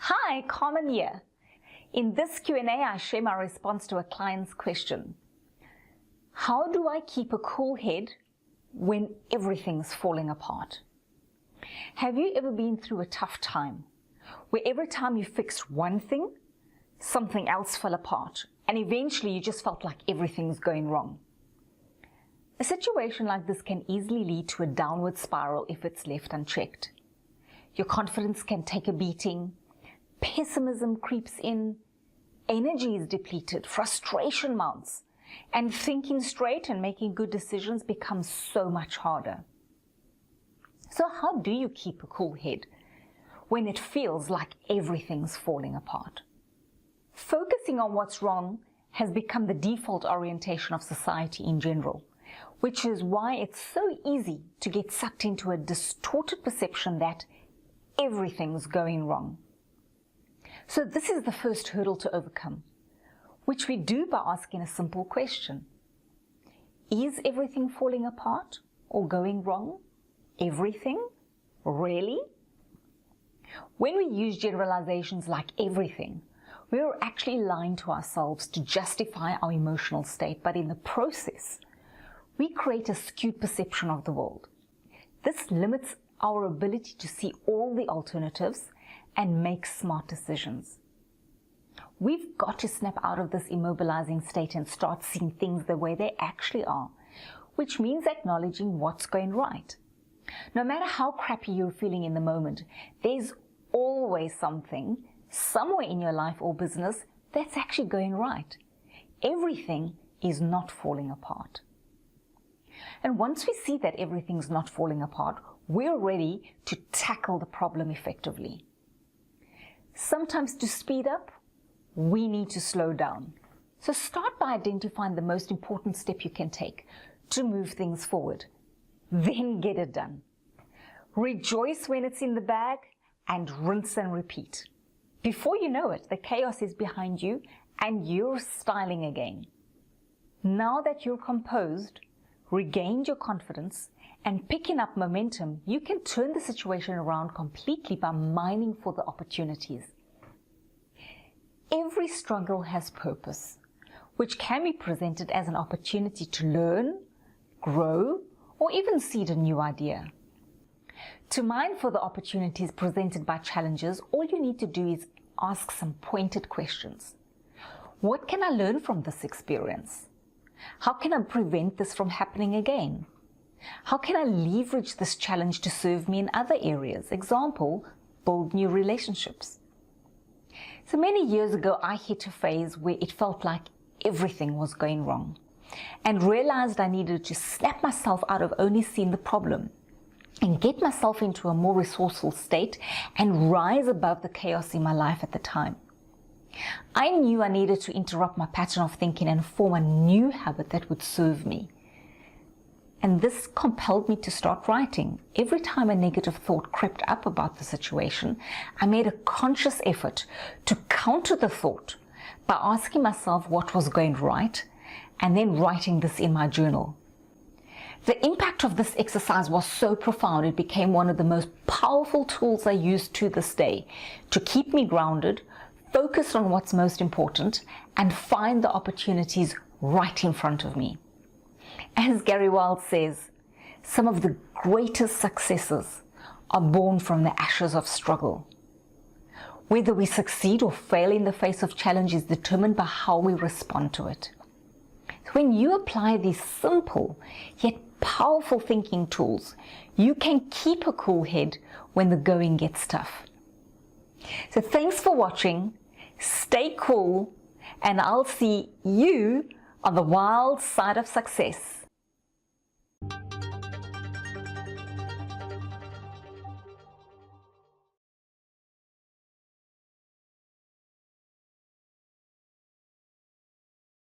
Hi, Carmen here. In this Q&A, I share my response to a client's question. How do I keep a cool head when everything's falling apart? Have you ever been through a tough time where every time you fixed one thing, something else fell apart and eventually you just felt like everything's going wrong? A situation like this can easily lead to a downward spiral if it's left unchecked. Your confidence can take a beating, pessimism creeps in, energy is depleted, frustration mounts, and thinking straight and making good decisions becomes so much harder. So how do you keep a cool head when it feels like everything's falling apart? Focusing on what's wrong has become the default orientation of society in general, which is why it's so easy to get sucked into a distorted perception that everything's going wrong. So this is the first hurdle to overcome, which we do by asking a simple question. Is everything falling apart or going wrong? Everything? Really? When we use generalizations like everything, we're actually lying to ourselves to justify our emotional state, but in the process, we create a skewed perception of the world. This limits our ability to see all the alternatives and make smart decisions. We've got to snap out of this immobilizing state and start seeing things the way they actually are, which means acknowledging what's going right. No matter how crappy you're feeling in the moment, there's always something, somewhere in your life or business, that's actually going right. Everything is not falling apart. And once we see that everything's not falling apart, we're ready to tackle the problem effectively. Sometimes to speed up, we need to slow down. So start by identifying the most important step you can take to move things forward. Then get it done. Rejoice when it's in the bag and rinse and repeat. Before you know it, the chaos is behind you and you're styling again. Now that you're composed, regained your confidence, and picking up momentum, you can turn the situation around completely by mining for the opportunities. Every struggle has purpose, which can be presented as an opportunity to learn, grow, or even seed a new idea. To mine for the opportunities presented by challenges, all you need to do is ask some pointed questions. What can I learn from this experience? How can I prevent this from happening again? How can I leverage this challenge to serve me in other areas? Example, build new relationships. So many years ago, I hit a phase where it felt like everything was going wrong and realized I needed to snap myself out of only seeing the problem and get myself into a more resourceful state and rise above the chaos in my life at the time. I knew I needed to interrupt my pattern of thinking and form a new habit that would serve me. And this compelled me to start writing. Every time a negative thought crept up about the situation, I made a conscious effort to counter the thought by asking myself what was going right and then writing this in my journal. The impact of this exercise was so profound, it became one of the most powerful tools I use to this day to keep me grounded, focus on what's most important, and find the opportunities right in front of me. As Carmen Wilde says, some of the greatest successes are born from the ashes of struggle. Whether we succeed or fail in the face of challenge is determined by how we respond to it. When you apply these simple yet powerful thinking tools, you can keep a cool head when the going gets tough. So thanks for watching, stay cool, and I'll see you on the wild side of success.